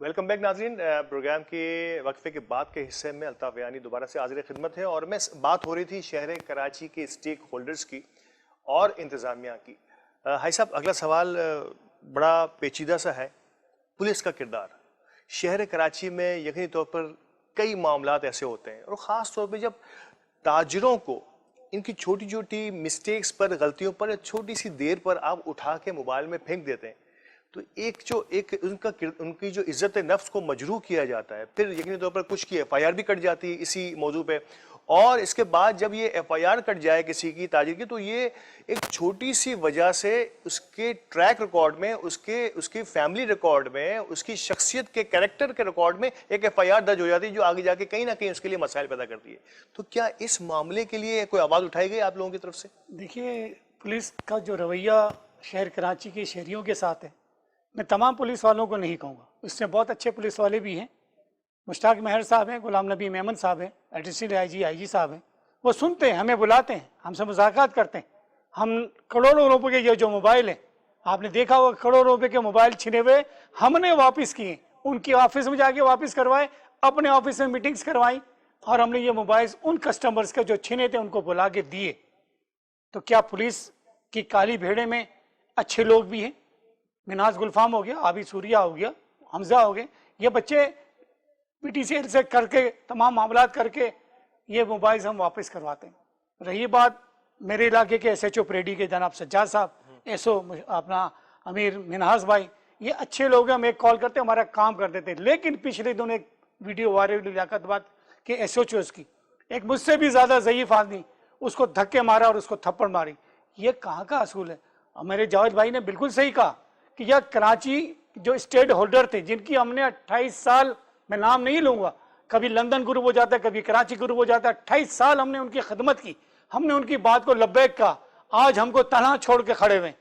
Welcome back नाजरीन। Programme के वक्फे के बाद के हिस्से में अल्ताफ यानी दोबारा से हाजिर खिदमत है और मैं बात हो रही थी शहर कराची के स्टेक होल्डर्स की और इंतज़ामिया की। हाई साहब, अगला सवाल बड़ा पेचीदा सा है। पुलिस का किरदार शहर कराची में यकीनी तौर पर कई मामलात ऐसे होते हैं और ख़ास तौर पर जब ताजरों को इनकी छोटी छोटी मिस्टेक्स पर, गलतियों पर, छोटी सी देर पर आप उठा के मोबाइल में फेंक देते हैं तो एक उनकी जो इज्जत नफ्स को मजरूह किया जाता है। फिर यकीनी तौर पर कुछ की FIR भी कट जाती है इसी मौजू पे, और इसके बाद जब ये FIR कट जाए किसी की ताजिर की तो ये एक छोटी सी वजह से उसके ट्रैक रिकॉर्ड में, उसकी फैमिली रिकॉर्ड में, उसकी शख्सियत के कैरेक्टर के रिकॉर्ड में एक FIR दर्ज हो जाती है जो आगे जाके कहीं ना कहीं उसके लिए मसाइल पैदा करती है। तो क्या इस मामले के लिए कोई आवाज़ उठाई गई आप लोगों की तरफ से? देखिए, पुलिस का जो रवैया शहर कराची के शहरियों के साथ है, मैं तमाम पुलिस वालों को नहीं कहूँगा, इसमें बहुत अच्छे पुलिस वाले भी हैं। मुश्ताक महर साहब हैं, गुलाम नबी मेमन साहब हैं, एडिशनल IG साहब हैं। वो सुनते हैं, हमें बुलाते हैं, हमसे मुज़ाकरात करते हैं। हम करोड़ों रुपए के ये जो मोबाइल हैं, आपने देखा होगा, करोड़ों रुपए के मोबाइल छिने हुए हमने वापस किए, उनकी ऑफिस में जाके वापस करवाए, अपने ऑफिस में मीटिंग्स करवाई और हमने ये मोबाइल उन कस्टमर्स के जो छिने थे उनको बुला के दिए। तो क्या पुलिस की काली भेड़े में अच्छे लोग भी हैं? मिनाज गुलफाम हो गया, आबी सूर्या हो गया, हमजा हो गए, ये बच्चे PTCL से करके तमाम मामलात करके ये मोबाइल हम वापस करवाते हैं। रही बात मेरे इलाके के SHO परेडी के जनाब सज्जाद साहब, SO अपना अमीर मिनहाज भाई, ये अच्छे लोग हैं, हम एक कॉल करते हमारा काम कर देते। लेकिन पिछले दिनों एक वीडियो वायरल लियाकतबाद के SHOs की, एक मुझसे भी ज़्यादा ज़ईफ आदमी, उसको धक्के मारा और उसको थप्पड़ मारी। ये कहाँ का असूल है? मेरे जावेद भाई ने बिल्कुल सही कहा कि यह कराची जो स्टेट होल्डर थे, जिनकी हमने 28 साल, मैं नाम नहीं लूँगा, कभी लंदन ग्रुप हो जाता है, कभी कराची ग्रुप हो जाता है, 28 साल हमने उनकी खिदमत की, हमने उनकी बात को लब्बैक कहा, आज हमको तनहा छोड़ के खड़े हुए।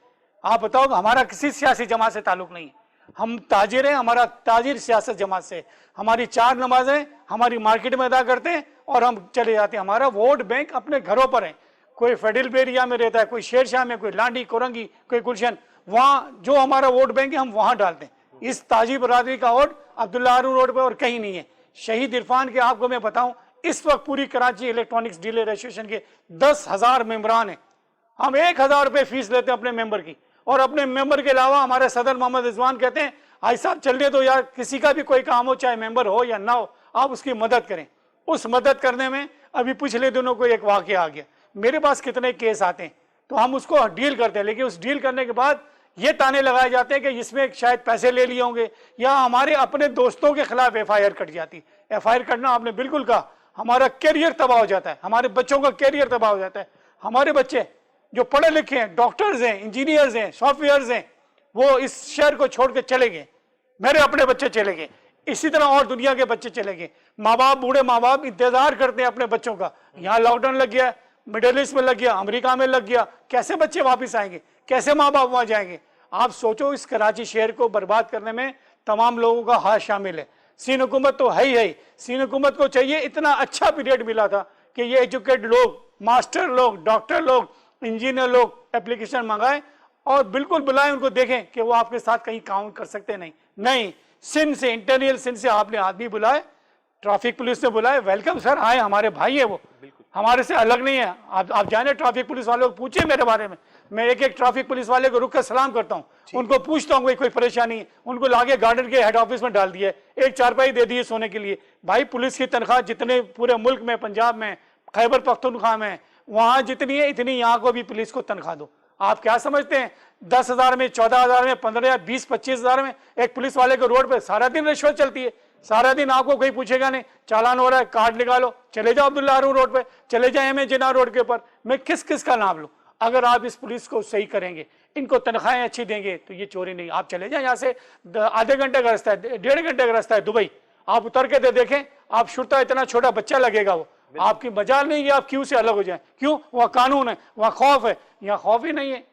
आप बताओ, हमारा किसी सियासी जमात से ताल्लुक नहीं है, हम ताजिर हैं, हमारा ताजिर सियासत जमात से, हमारी 4 नमाजें हमारी मार्केट में अदा करते हैं और हम चले जाते हैं। हमारा वोट बैंक अपने घरों पर है, कोई फेडरल बेरिया में रहता है, कोई शेर शाह में, कोई लांडी, कोरंगी, कोई गुलशन, वहाँ जो हमारा वोट बैंक है हम वहाँ डालते हैं। इस ताजी बरादरी का वोट अब्दुल्ला हारून रोड पे और कहीं नहीं है। शहीद इरफान के आपको मैं बताऊं, इस वक्त पूरी कराची इलेक्ट्रॉनिक्स डीलर एसोसिएशन के 10,000 मेंबरान हैं। हम 1,000 रुपये फीस लेते हैं अपने मेंबर की, और अपने मेंबर के अलावा हमारे सदर मोहम्मद रिजवान कहते हैं, भाई साहब चलिए तो यार, किसी का भी कोई काम हो, चाहे मेंबर हो या ना हो, आप उसकी मदद करें। उस मदद करने में अभी पिछले दिनों को एक वाक़या आ गया, मेरे पास कितने केस आते हैं तो हम उसको डील करते हैं, लेकिन उस डील करने के बाद ये ताने लगाए जाते हैं कि इसमें शायद पैसे ले लिए होंगे, या हमारे अपने दोस्तों के खिलाफ FIR कट जाती है। FIR कटना आपने बिल्कुल कहा, हमारा कैरियर तबाह हो जाता है, हमारे बच्चों का कैरियर तबाह हो जाता है। हमारे बच्चे जो पढ़े लिखे हैं, डॉक्टर्स हैं, इंजीनियर्स हैं, सॉफ्टवेयर्स हैं, वो इस शहर को छोड़ के चले गए। मेरे अपने बच्चे चले गए, इसी तरह और दुनिया के बच्चे चले गए। माँ बाप, बूढ़े माँ बाप इंतजार करते हैं अपने बच्चों का। यहाँ लॉकडाउन लग गया, मिडिल ईस्ट में लग गया, अमेरिका में लग गया, कैसे बच्चे वापस आएंगे, कैसे माँ बाप वहाँ जाएंगे? आप सोचो, इस कराची शहर को बर्बाद करने में तमाम लोगों का हाथ शामिल है। सिंध हुकूमत तो है ही है, सिंध हुकूमत को चाहिए, इतना अच्छा पीरियड मिला था कि ये एजुकेटेड लोग, मास्टर लोग, डॉक्टर लोग, इंजीनियर लोग एप्लीकेशन मंगाए और बिल्कुल बुलाएं, उनको देखें कि वो आपके साथ कहीं काम कर सकते नहीं। सिंध से, इंटीरियर सिंध से आपने आदमी बुलाए, ट्रैफिक पुलिस ने बुलाए, वेलकम सर, आए, हमारे भाई है वो, हमारे से अलग नहीं है। आप जाने ट्रैफिक पुलिस वालों को पूछिए मेरे बारे में, मैं एक ट्रैफिक पुलिस वाले को रुक कर सलाम करता हूँ, उनको पूछता हूँ कोई परेशानी है, उनको लाके गार्डन के हेड ऑफिस में डाल दिया, एक चारपाई दे दी है सोने के लिए। भाई पुलिस की तनख्वाह जितने पूरे मुल्क में, पंजाब में, खैबर पख्तूनख्वा में, वहाँ जितनी है इतनी यहाँ को भी पुलिस को तनख्वाह दो। आप क्या समझते हैं 10,000 में, 14,000 में, 15,000, 20, 25,000 में एक पुलिस वाले को रोड पे सारा दिन रिश्वत चलती है? सारा दिन आपको कोई पूछेगा नहीं, चालान हो रहा है, कार्ड निकालो, चले जाओ अब्दुल्ला हारून रोड पे, चले जाए MA जिन्ना रोड के ऊपर। मैं किस किस का नाम लूँ? अगर आप इस पुलिस को सही करेंगे, इनको तनख्वाहें अच्छी देंगे तो ये चोरी नहीं। आप चले जाए यहाँ से, आधे घंटे का रास्ता है, 1.5 घंटे का रास्ता है दुबई, आप उतर के देखें, आप शुरता इतना छोटा बच्चा लगेगा, वो आपकी मजाल नहीं है आप क्यों से अलग हो जाए। क्यों? वहाँ कानून है, वहाँ खौफ है, यहाँ खौफ ही नहीं है।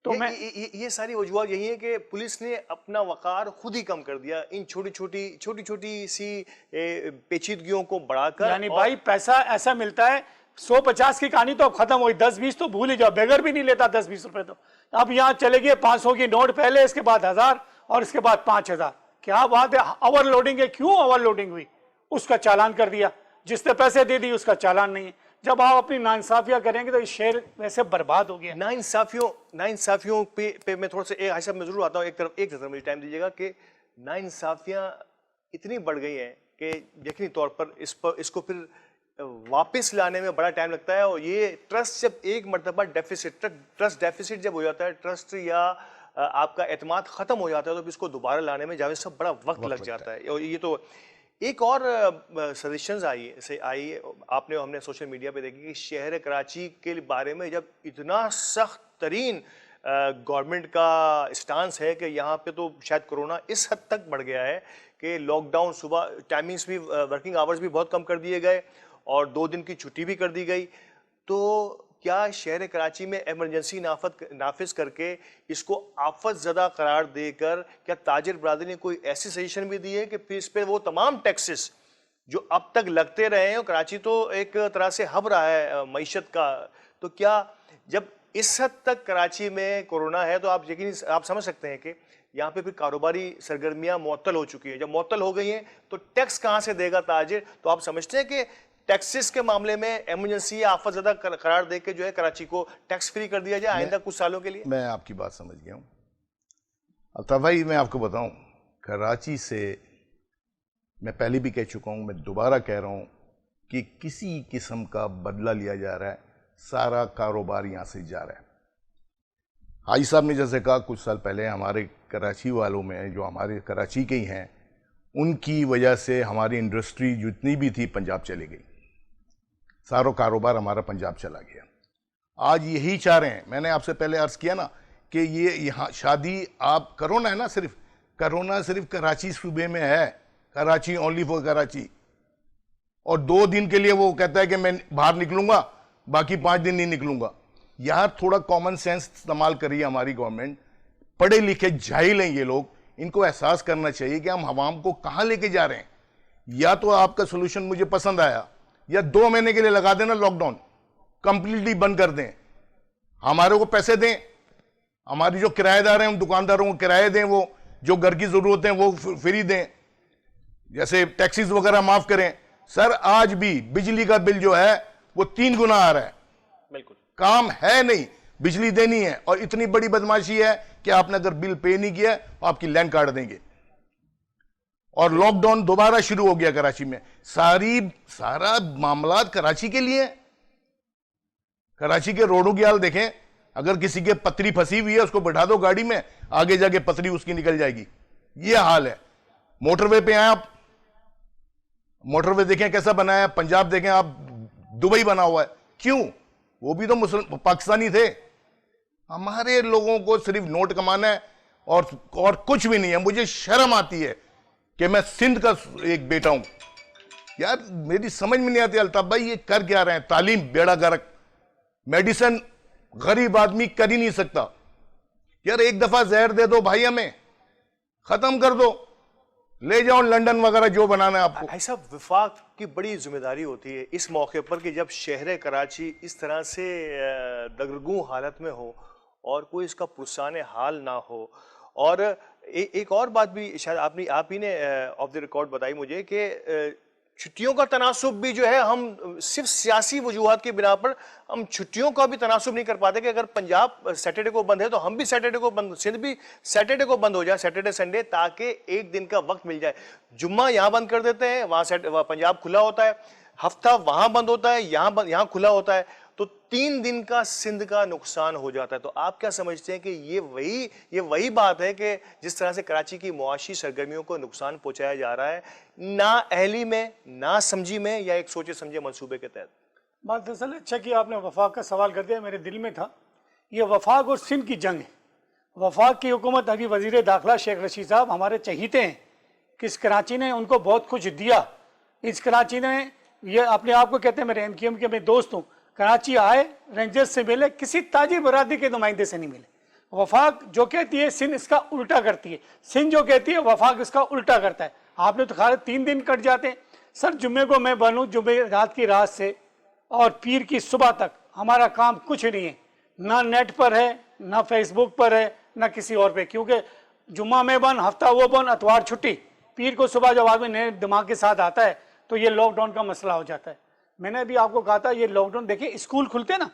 तो ये सारी वजूहत यही है कि पुलिस ने अपना वकार खुद ही कम कर दिया, इन छोटी छोटी सी पेचीदगियों को बढ़ाकर। यानी भाई पैसा ऐसा मिलता है, 150 की कहानी तो अब खत्म हुई, 10-20 तो भूल ही जाओ, बेगर भी नहीं लेता 10-20 रुपए। तो अब यहाँ चले गए 500 की नोट पहले, इसके बाद 1000 और इसके बाद 5000। क्या बात है, ओवरलोडिंग है, क्यों ओवरलोडिंग हुई, उसका चालान कर दिया, जिसने पैसे दे दिए उसका चालान नहीं है। जब आप अपनी नाइंसाफियां करेंगे तो ये शहर वैसे बर्बाद हो गया। नाइंसाफियों पे मैं थोड़ा सा आई साहब मैं जरूर आता हूँ, एक तरफ मुझे टाइम दीजिएगा कि नाइंसाफियां इतनी बढ़ गई हैं कि यकीनी तौर पर इसको फिर वापस लाने में बड़ा टाइम लगता है। और ये ट्रस्ट जब एक मर्तबा ट्रस्ट डेफिसिट जब हो जाता है, ट्रस्ट या आपका एतमाद खत्म हो जाता है, तो इसको दोबारा लाने में जावेद साहब बड़ा वक्त लग जाता है। और ये तो एक और सजेशंस आई आपने हमने सोशल मीडिया पे देखी कि शहर कराची के बारे में जब इतना सख्त तरीन गवर्नमेंट का स्टांस है कि यहाँ पे तो शायद कोरोना इस हद तक बढ़ गया है कि लॉकडाउन, सुबह टाइमिंग्स भी, वर्किंग आवर्स भी बहुत कम कर दिए गए और 2 दिन की छुट्टी भी कर दी गई। तो क्या शहर कराची में इमरजेंसी नाफिज करके इसको आफत ज़दा करार देकर क्या ताजिर बरादरी ने कोई ऐसी सजेशन भी दी है कि फिर इस पर वो तमाम टैक्सेस जो अब तक लगते रहे हैं, कराची तो एक तरह से हब रहा है मईशत का, तो क्या जब इस हद तक कराची में कोरोना है तो आप समझ सकते हैं कि यहाँ पे फिर कारोबारी सरगर्मियाँ मुअत्तल हो चुकी हैं। जब मुअत्तल हो गई हैं तो टैक्स कहाँ से देगा ताजिर? तो आप समझते हैं कि टैक्सेस के मामले में इमरजेंसी या आफत ज़दा करार दे के जो है कराची को टैक्स फ्री कर दिया जाए आइंदा कुछ सालों के लिए? मैं आपकी बात समझ गया हूँ अल्ताफ भाई। मैं आपको बताऊँ, कराची से मैं पहले भी कह चुका हूँ, मैं दोबारा कह रहा हूँ कि किसी किस्म का बदला लिया जा रहा है, सारा कारोबार यहाँ से जा रहा है। हाजी साहब ने जैसे कहा कुछ साल पहले हमारे कराची वालों में, जो हमारे कराची के ही हैं, उनकी वजह से हमारी इंडस्ट्री जितनी भी थी पंजाब चली गई, सारा कारोबार हमारा पंजाब चला गया। आज यही चाह रहे हैं, मैंने आपसे पहले अर्ज़ किया ना कि ये यहाँ शादी आप कोरोना है ना, सिर्फ कोरोना सिर्फ कराची सूबे में है, कराची ओनली फॉर कराची। और 2 दिन के लिए वो कहता है कि मैं बाहर निकलूंगा, बाकी 5 दिन नहीं निकलूंगा। यार थोड़ा कॉमन सेंस इस्तेमाल करिए हमारी गवर्नमेंट। पढ़े लिखे जाहिल हैं ये लोग, इनको एहसास करना चाहिए कि हम हवाम को कहाँ लेके जा रहे हैं। या तो आपका सोल्यूशन मुझे पसंद आया, या 2 महीने के लिए लगा देना लॉकडाउन, कंप्लीटली बंद कर दें, हमारे को पैसे दें, हमारी जो किराएदार हैं उन दुकानदारों को किराए दें, वो जो घर की जरूरत है वो फ्री दें, जैसे टैक्सीज वगैरह माफ करें। सर आज भी बिजली का बिल जो है वो 3 गुना आ रहा है, बिल्कुल काम है नहीं, बिजली देनी है, और इतनी बड़ी बदमाशी है कि आपने अगर बिल पे नहीं किया तो आपकी लाइन काट देंगे। और लॉकडाउन दोबारा शुरू हो गया कराची में। सारा मामला कराची के लिए। कराची के रोडों की हाल देखें, अगर किसी के पतरी फंसी हुई है उसको बैठा दो गाड़ी में, आगे जाके पतरी उसकी निकल जाएगी, ये हाल है। मोटरवे पे आए आप, मोटरवे देखें कैसा बनाया है, पंजाब देखें आप, दुबई बना हुआ है, क्यों? वो भी तो मुस्लिम पाकिस्तानी थे। हमारे लोगों को सिर्फ नोट कमाना है और कुछ भी नहीं है। मुझे शर्म आती है कि मैं सिंध का एक बेटा हूं। यार मेरी समझ में नहीं आती अल्ताफ भाई, ये कर क्या रहे हैं? तालीम बेड़ा गर्क, मेडिसिन गरीब आदमी कर ही नहीं सकता। यार एक दफा जहर दे दो भाई, हमें खत्म कर दो, ले जाओ लंदन वगैरह जो बनाना है आपको। ऐसा विफाक की बड़ी जिम्मेदारी होती है इस मौके पर कि जब शहर कराची इस तरह से दगरगू हालत में हो और कोई इसका पुरसान हाल ना हो। और एक और बात भी शायद आप ही ने ऑफ द रिकॉर्ड बताई मुझे कि छुट्टियों का तनासुब भी जो है, हम सिर्फ सियासी वजूहात की बिना पर हम छुट्टियों का भी तनासुब नहीं कर पाते कि अगर पंजाब सैटरडे को बंद है तो हम भी सैटरडे को बंद, सिंध भी सैटरडे को बंद हो जाए, सैटरडे संडे, ताकि एक दिन का वक्त मिल जाए। जुम्मा यहाँ बंद कर देते हैं, वहाँ पंजाब खुला होता है, हफ्ता वहाँ बंद होता है, यहाँ खुला होता है, तो 3 दिन का सिंध का नुकसान हो जाता है। तो आप क्या समझते हैं कि ये वही बात है कि जिस तरह से कराची की मुआशी सरगर्मियों को नुकसान पहुंचाया जा रहा है, ना अहली में, ना समझी में, या एक सोचे समझे मंसूबे के तहत? बात दरअसल अच्छा कि आपने वफाक का सवाल कर दिया, मेरे दिल में था। ये वफाक और सिंध की जंग है। वफाक की हुकूमत, अभी वजीर दाखिला शेख रशीद साहब हमारे चहीते हैं कि इस कराची ने उनको बहुत कुछ दिया। इस कराची ने, ये अपने आप को कहते हैं मेरे MQM के मैं दोस्त हूँ, कराची आए, रेंजर्स से मिले, किसी ताजिर बरादरी के नुमाइंदे से नहीं मिले। वफाक जो कहती है सिंध इसका उल्टा करती है, सिंध जो कहती है वफाक इसका उल्टा करता है। आपने तो खा 3 दिन कट जाते हैं। सर जुम्मे को मैं बनूँ, जुम्मे रात की रात से और पीर की सुबह तक हमारा काम कुछ नहीं है, ना नेट पर है, ना फेसबुक पर है, ना किसी और पे, क्योंकि जुम्मा में बंद, हफ्ता वो बंद, अतवार छुट्टी, पीर को सुबह जब आदमी नए दिमाग के साथ आता है तो ये लॉकडाउन का मसला हो जाता है। मैंने भी आपको कहा था ये लॉकडाउन, देखिए स्कूल खुलते ना,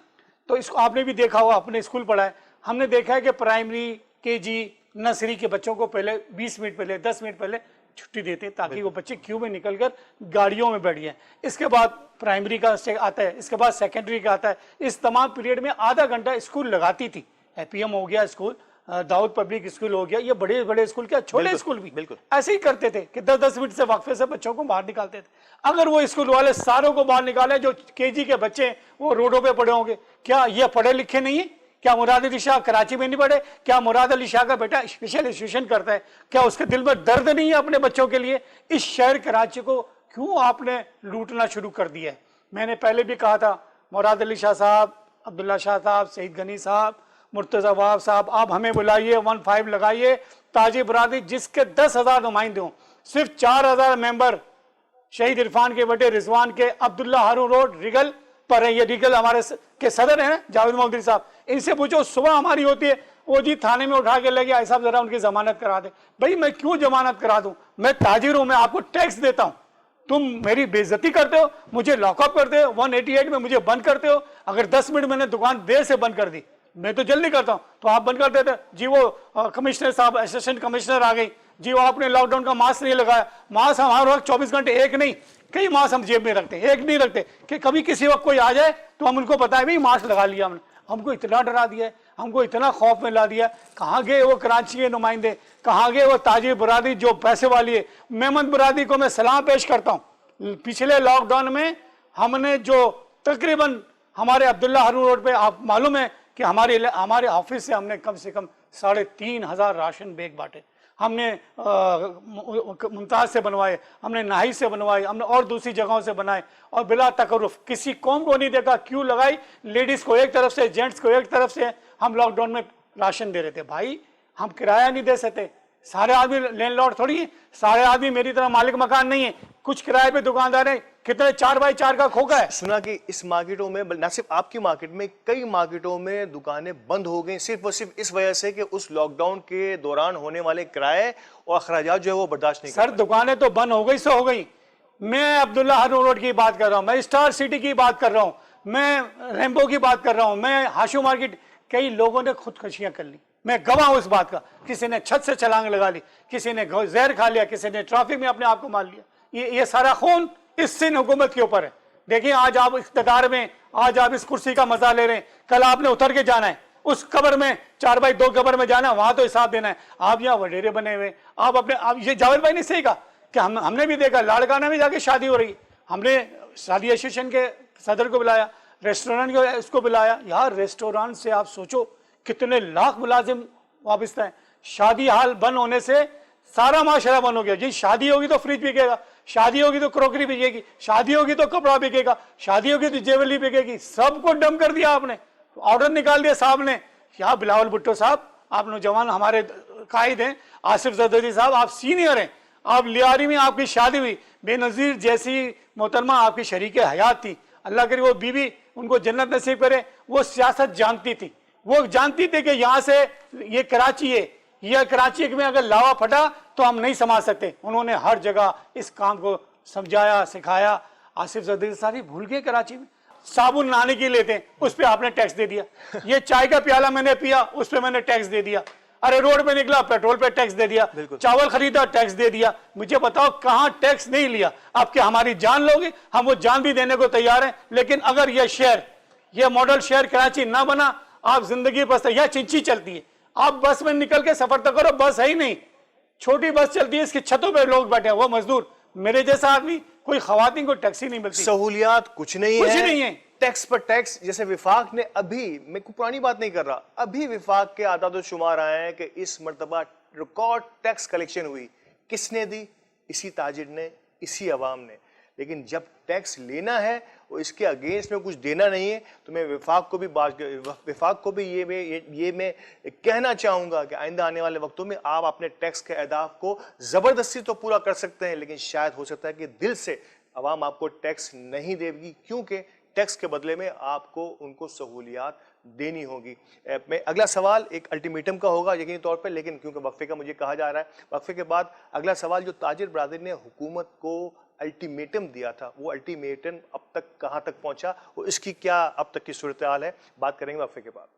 तो इसको आपने भी देखा होगा, अपने स्कूल पढ़ा है, हमने देखा है कि प्राइमरी, केजी, नर्सरी के बच्चों को पहले 20 मिनट पहले, 10 मिनट पहले छुट्टी देते हैं ताकि वो बच्चे क्यू में निकलकर गाड़ियों में बैठ जाएं। इसके बाद प्राइमरी का आता है, इसके बाद सेकेंडरी का आता है। इस तमाम पीरियड में आधा घंटा स्कूल लगाती थी। एपीएम हो गया स्कूल, दाऊद पब्लिक स्कूल हो गया, ये बड़े बड़े स्कूल, क्या छोटे स्कूल भी बिल्कुल ऐसे ही करते थे कि 10-10 मिनट से वक्फे से बच्चों को बाहर निकालते थे। अगर वो स्कूल वाले सारों को बाहर निकाले, जो केजी के बच्चे वो रोडों पे पड़े होंगे, क्या ये पढ़े लिखे नहीं है? क्या मुराद अली शाह कराची में नहीं पढ़े? क्या मुराद अली शाह का बेटा स्पेशल एजुकेशन करता है? क्या उसके दिल में दर्द नहीं है अपने बच्चों के लिए? इस शहर कराची को क्यों आपने लूटना शुरू कर दिया है? मैंने पहले भी कहा था, मुराद अली शाह साहब, अब्दुल्ला शाह साहब, सईद गनी साहब, मुर्तजा वाब साहब, आप हमें बुलाइए, 15 लगाइए, ताजी बरादरी जिसके 10,000 नुमाइंदे हों, सिर्फ 4,000 मेंबर शहीद इरफान के बेटे रिजवान के अब्दुल्ला हारून रोड रिगल पर है। ये रिगल हमारे के सदर हैं जावेद मोहम्मदी साहब, इनसे पूछो सुबह हमारी होती है, वो जी थाने में उठा के लगे, आई साहब जरा उनकी जमानत करा दे। भाई मैं क्यों जमानत करा दूं? मैं ताजिर हूं, मैं आपको टैक्स देता हूं, तुम मेरी बेइज्जती करते हो, मुझे लॉकअप करते हो, 188 में मुझे बंद करते हो। अगर 10 मिनट मैंने दुकान देर से बंद कर दी, मैं तो जल्दी करता हूं, तो आप बंद कर देते जी। वो कमिश्नर साहब, असिस्टेंट कमिश्नर आ गई जी, वो आपने लॉकडाउन का मास्क नहीं लगाया। मास्क हमारे वक्त 24 घंटे, एक नहीं कई मास्क हम जेब में रखते हैं, एक नहीं रखते कि कभी किसी वक्त कोई आ जाए तो हम उनको बताए भाई मास्क लगा लिया हमने। हमको इतना डरा दिया है, हमको इतना खौफ में ला दिया। कहाँ गए वो कराची के नुमाइंदे, कहाँ गए वो ताजिर बरादरी जो पैसे वाली है? मेमन बरादरी को मैं सलाम पेश करता हूँ। पिछले लॉकडाउन में हमने जो तकरीबन हमारे अब्दुल्ला हारून रोड पे, आप मालूम है कि हमारे ऑफिस से हमने कम से कम 3,500 राशन बैग बांटे। हमने मुमताज से बनवाए, हमने नाही से बनवाए, हमने और दूसरी जगहों से बनाए, और बिला तकर्रुफ किसी कौम को नहीं देखा, क्यों लगाई, लेडीज को एक तरफ से, जेंट्स को एक तरफ से हम लॉकडाउन में राशन दे रहे थे। भाई हम किराया नहीं दे सकते, सारे आदमी लैंडलॉर्ड थोड़ी है, सारे आदमी मेरी तरह मालिक मकान नहीं है, कुछ किराए पे दुकानदार है। कितने 4x4 का खोखा है। सुना कि इस मार्केटों में, न सिर्फ आपकी मार्केट में, कई मार्केटों में दुकानें बंद हो गई सिर्फ और सिर्फ इस वजह से कि उस लॉकडाउन के दौरान होने वाले किराए और अखराजात जो है वो बर्दाश्त नहीं सर दुकानें तो बंद हो गई सो हो गई। मैं अब्दुल्ला हारून रोड की बात कर रहा हूँ, मैं स्टार सिटी की बात कर रहा हूँ, मैं रेम्बो की बात कर रहा हूँ, मैं हाशू मार्केट। कई लोगों ने खुदकुशियां कर ली, मैं गवाह हूं इस बात का। किसी ने छत से छलांग लगा ली, किसी ने जहर खा लिया, किसी ने ट्रैफिक में अपने आप को मार लिया। ये सारा खून इस सिंध हुकूमत के ऊपर है। देखिए आज आप इख्तिदार में, आज आप इस कुर्सी का मजा ले रहे हैं, कल आपने उतर के जाना है उस कब्र में, 4x2 कब्र में जाना है, वहां तो हिसाब देना है। आप यहाँ वडेरे बने हुए, आप ये जावेद भाई ने सही कहा कि हमने भी देखा लाड़काना में जाके शादी हो रही, हमने शादी एसोसिएशन के सदर को बुलाया, रेस्टोरेंट को इसको बुलाया। यार रेस्टोरेंट से आप सोचो कितने लाख मुलाजिम वाबस्ता है। शादी हाल बंद होने से सारा माशरा बंद हो गया जी। शादी होगी तो फ्रिज बिकेगा, शादी होगी तो क्रॉकरी बिकेगी, शादी होगी तो कपड़ा बिकेगा, शादी होगी तो ज्वेलरी बिकेगी, सबको डम कर दिया आपने। तो ऑर्डर निकाल दिया साहब ने। यहाँ बिलावल भुट्टो साहब, आप नौजवान हमारे कायद हैं, आसिफ जरदरी साहब आप सीनियर हैं, आप लियारी में आपकी शादी हुई, बेनज़ीर जैसी मोहतरमा आपकी शरीक हयात थी, अल्लाह करे वो बीवी उनको जन्नत नसीब करे। वो सियासत जानती थी, वो जानती थी कि यहाँ से ये कराची है, यह कराची में अगर लावा फटा तो हम नहीं संभाल सकते। उन्होंने हर जगह इस काम को समझाया, सिखाया। आसिफ जरदरी साहब भूल गए कराची में साबुन नहाने के लेते हैं, उस पर आपने टैक्स दे दिया। ये चाय का प्याला मैंने पिया, उस पर मैंने टैक्स दे दिया। अरे रोड पे निकला पेट्रोल पे टैक्स दे दिया, चावल खरीदा टैक्स दे दिया। मुझे बताओ कहां टैक्स नहीं लिया? आप क्या हमारी जान लोगे? हम वो जान भी देने को तैयार हैं, लेकिन अगर यह शहर, यह मॉडल शहर कराची ना बना, आप जिंदगी बस यह चिंची चलती है। आप बस में निकल के सफर तो करो, बस है ही नहीं, छोटी बस चलती है, इसकी छतों पे लोग बैठे हैं, वो मजदूर, मेरे जैसा आदमी, कोई खवातीन को टैक्सी नहीं मिलती, सहूलियात कुछ नहीं है। टैक्स पर टैक्स। जैसे विफाक ने अभी, मैं कोई पुरानी बात नहीं कर रहा, अभी विफाक के आदाद शुमार आए हैं कि इस मर्तबा रिकॉर्ड टैक्स कलेक्शन हुई। किसने दी? इसी ताजिर ने, इसी अवाम ने। लेकिन जब टैक्स लेना है और इसके अगेंस्ट में कुछ देना नहीं है, तो मैं विफाक को भी ये मैं कहना चाहूँगा कि आइंदा आने वाले वक्तों में आप अपने टैक्स के अहदाफ को ज़बरदस्ती तो पूरा कर सकते हैं, लेकिन शायद हो सकता है कि दिल से अवाम आपको टैक्स नहीं देगी, क्योंकि टैक्स के बदले में आपको उनको सहूलियात देनी होगी। मैं अगला सवाल एक अल्टीमेटम का होगा यकीनी तौर पे, लेकिन क्योंकि वक्फे का मुझे कहा जा रहा है, वक्फे के बाद अगला सवाल जो ताजिर बरादरी ने हुकूमत को अल्टीमेटम दिया था, वो अल्टीमेटम अब तक कहाँ तक पहुंचा और इसकी क्या अब तक की सूरत हाल है, बात करेंगे वक्फे के बाद।